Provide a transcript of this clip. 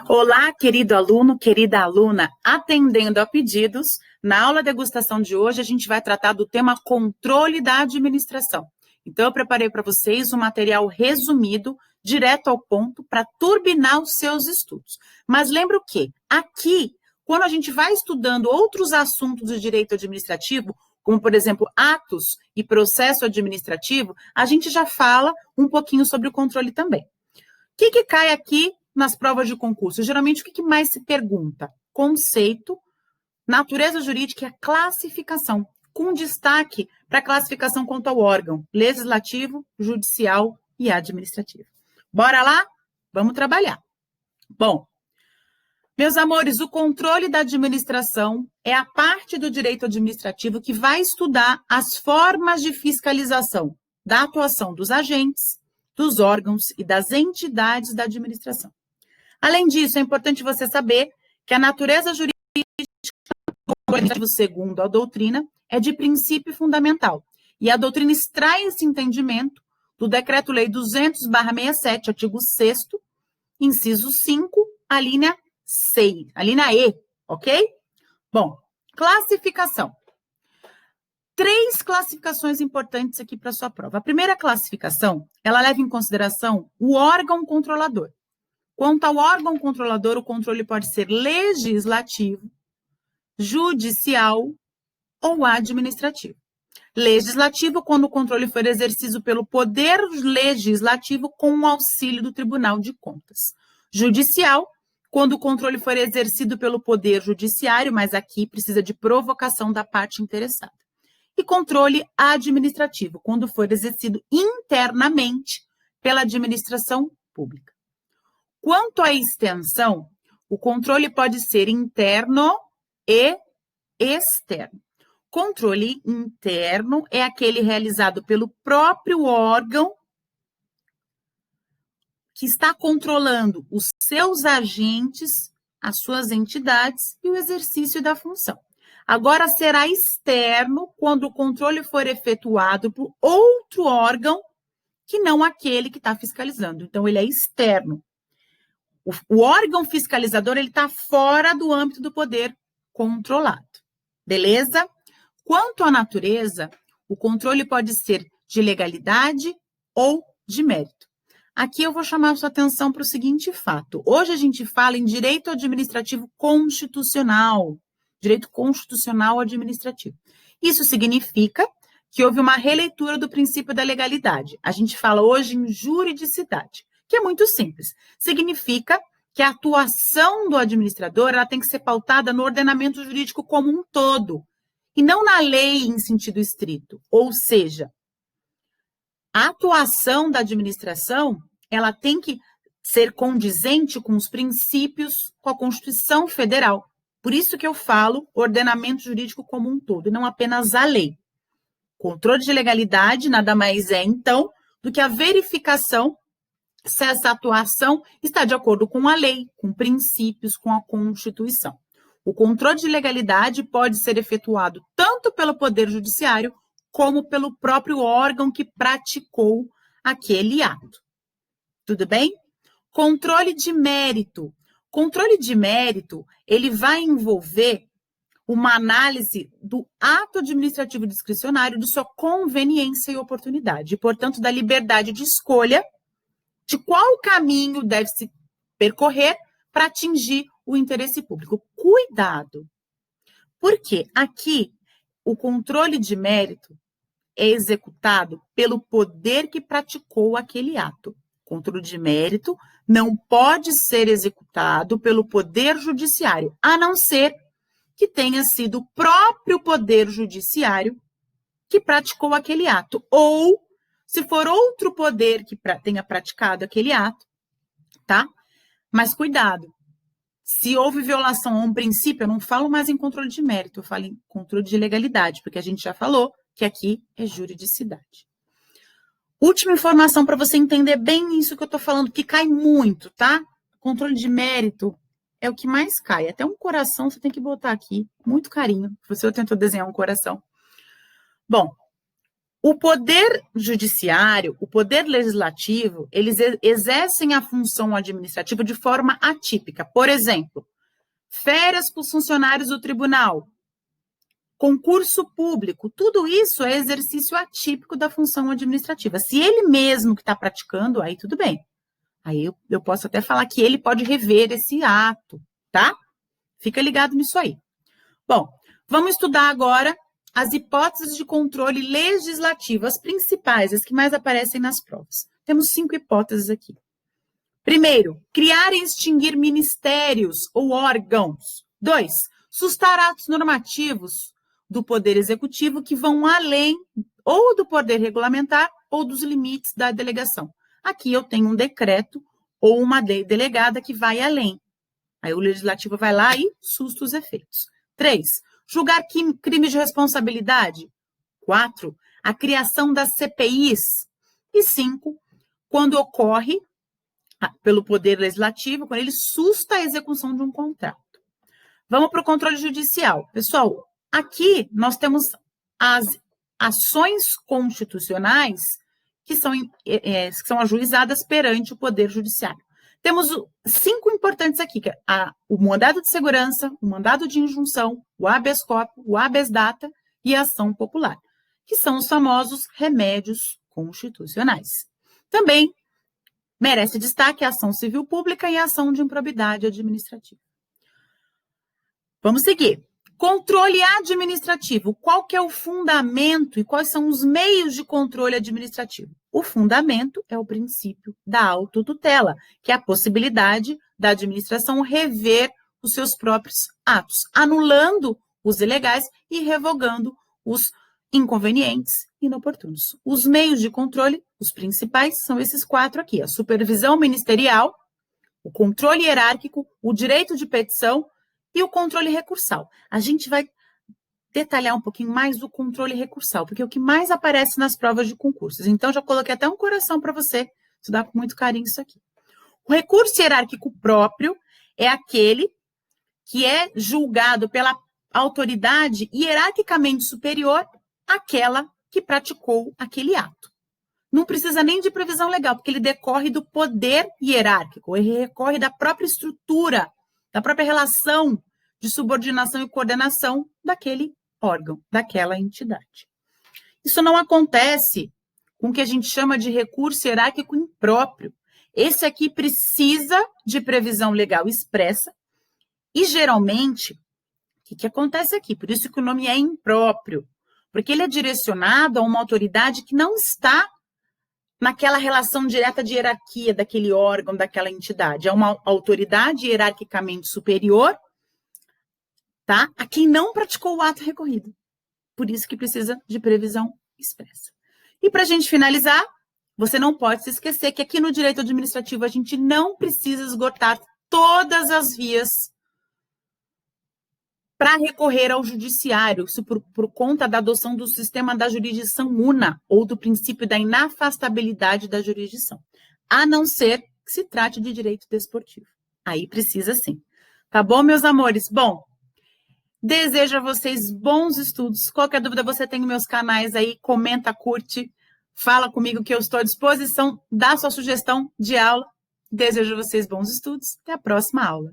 Olá, querido aluno, querida aluna, atendendo a pedidos, na aula degustação de hoje a gente vai tratar do tema controle da administração. Então eu preparei para vocês um material resumido, direto ao ponto, para turbinar os seus estudos. Mas lembra o quê? Aqui, quando a gente vai estudando outros assuntos do direito administrativo, como, por exemplo, atos e processo administrativo, a gente já fala um pouquinho sobre o controle também. O que cai aqui nas provas de concurso? Geralmente, o que mais se pergunta? Conceito, natureza jurídica e a classificação, com destaque para a classificação quanto ao órgão legislativo, judicial e administrativo. Bora lá? Vamos trabalhar. Bom, meus amores, o controle da administração é a parte do direito administrativo que vai estudar as formas de fiscalização da atuação dos agentes, dos órgãos e das entidades da administração. Além disso, é importante você saber que a natureza jurídica, segundo a doutrina, é de princípio fundamental. E a doutrina extrai esse entendimento do Decreto-Lei 200/67, artigo 6º, inciso 5, a linha E, ok? Bom, classificação. 3 classificações importantes aqui para a sua prova. A primeira classificação, ela leva em consideração o órgão controlador. Quanto ao órgão controlador, o controle pode ser legislativo, judicial ou administrativo. Legislativo, quando o controle for exercido pelo Poder Legislativo com o auxílio do Tribunal de Contas. Judicial, quando o controle for exercido pelo Poder Judiciário, mas aqui precisa de provocação da parte interessada. E controle administrativo, quando for exercido internamente pela administração pública. Quanto à extensão, o controle pode ser interno e externo. Controle interno é aquele realizado pelo próprio órgão que está controlando os seus agentes, as suas entidades e o exercício da função. Agora, será externo quando o controle for efetuado por outro órgão que não aquele que está fiscalizando. Então, ele é externo. O órgão fiscalizador ele está fora do âmbito do poder controlado. Beleza? Quanto à natureza, o controle pode ser de legalidade ou de mérito. Aqui eu vou chamar a sua atenção para o seguinte fato. Hoje a gente fala em direito administrativo constitucional. Direito constitucional administrativo. Isso significa que houve uma releitura do princípio da legalidade. A gente fala hoje em juridicidade, que é muito simples. Significa que a atuação do administrador ela tem que ser pautada no ordenamento jurídico como um todo, e não na lei em sentido estrito. Ou seja, a atuação da administração ela tem que ser condizente com os princípios, com a Constituição Federal. Por isso que eu falo ordenamento jurídico como um todo, e não apenas a lei. Controle de legalidade nada mais é, então, do que a verificação se essa atuação está de acordo com a lei, com princípios, com a Constituição. O controle de legalidade pode ser efetuado tanto pelo Poder Judiciário como pelo próprio órgão que praticou aquele ato. Tudo bem? Controle de mérito. Controle de mérito, ele vai envolver uma análise do ato administrativo discricionário, de sua conveniência e oportunidade, e, portanto, da liberdade de escolha de qual caminho deve se percorrer para atingir o interesse público. Cuidado, porque aqui o controle de mérito é executado pelo poder que praticou aquele ato. O controle de mérito não pode ser executado pelo Poder Judiciário, a não ser que tenha sido o próprio Poder Judiciário que praticou aquele ato, ou se for outro poder que tenha praticado aquele ato, tá? Mas cuidado, se houve violação a um princípio, eu não falo mais em controle de mérito, eu falo em controle de legalidade, porque a gente já falou que aqui é juridicidade. Última informação para você entender bem isso que eu estou falando, que cai muito, tá? Controle de mérito é o que mais cai. Até um coração você tem que botar aqui, muito carinho. Você tentou desenhar um coração. Bom, O poder judiciário, o poder legislativo, eles exercem a função administrativa de forma atípica. Por exemplo, férias para os funcionários do tribunal, concurso público, tudo isso é exercício atípico da função administrativa. Se ele mesmo que está praticando, aí tudo bem. Aí eu posso até falar que ele pode rever esse ato, tá? Fica ligado nisso aí. Bom, vamos estudar agora as hipóteses de controle legislativo, as principais, as que mais aparecem nas provas. Temos 5 hipóteses aqui. Primeiro, criar e extinguir ministérios ou órgãos. 2, sustar atos normativos do Poder Executivo que vão além ou do poder regulamentar ou dos limites da delegação. Aqui eu tenho um decreto ou uma lei delegada que vai além. Aí o legislativo vai lá e susta os efeitos. 3, julgar crimes de responsabilidade. 4, a criação das CPIs. E 5, quando ocorre pelo Poder Legislativo, quando ele susta a execução de um contrato. Vamos para o controle judicial. Pessoal, aqui nós temos as ações constitucionais que são ajuizadas perante o Poder Judiciário. Temos 5 importantes aqui, que é o mandado de segurança, o mandado de injunção, o habeas corpus, o habeas data e a ação popular, que são os famosos remédios constitucionais. Também merece destaque a ação civil pública e a ação de improbidade administrativa. Vamos seguir. Controle administrativo. Qual que é o fundamento e quais são os meios de controle administrativo? O fundamento é o princípio da autotutela, que é a possibilidade da administração rever os seus próprios atos, anulando os ilegais e revogando os inconvenientes e inoportunos. Os meios de controle, os principais, são esses 4 aqui: a supervisão ministerial, o controle hierárquico, o direito de petição e o controle recursal. A gente vai detalhar um pouquinho mais do controle recursal, porque é o que mais aparece nas provas de concursos. Então, já coloquei até um coração para você estudar com muito carinho isso aqui. O recurso hierárquico próprio é aquele que é julgado pela autoridade hierarquicamente superior àquela que praticou aquele ato. Não precisa nem de previsão legal, porque ele decorre do poder hierárquico, ele recorre da própria estrutura, da própria relação de subordinação e coordenação daquele órgão, daquela entidade. Isso não acontece com o que a gente chama de recurso hierárquico impróprio. Esse aqui precisa de previsão legal expressa e, geralmente, o que acontece aqui? Por isso que o nome é impróprio, porque ele é direcionado a uma autoridade que não está naquela relação direta de hierarquia daquele órgão, daquela entidade. É uma autoridade hierarquicamente superior, tá? A quem não praticou o ato recorrido. Por isso que precisa de previsão expressa. E para a gente finalizar, você não pode se esquecer que aqui no direito administrativo a gente não precisa esgotar todas as vias para recorrer ao judiciário, isso por conta da adoção do sistema da jurisdição una, ou do princípio da inafastabilidade da jurisdição, a não ser que se trate de direito desportivo. Aí precisa sim. Tá bom, meus amores? Bom, desejo a vocês bons estudos. Qualquer dúvida, você tem meus canais aí, comenta, curte, fala comigo que eu estou à disposição, dá sua sugestão de aula. Desejo a vocês bons estudos. Até a próxima aula.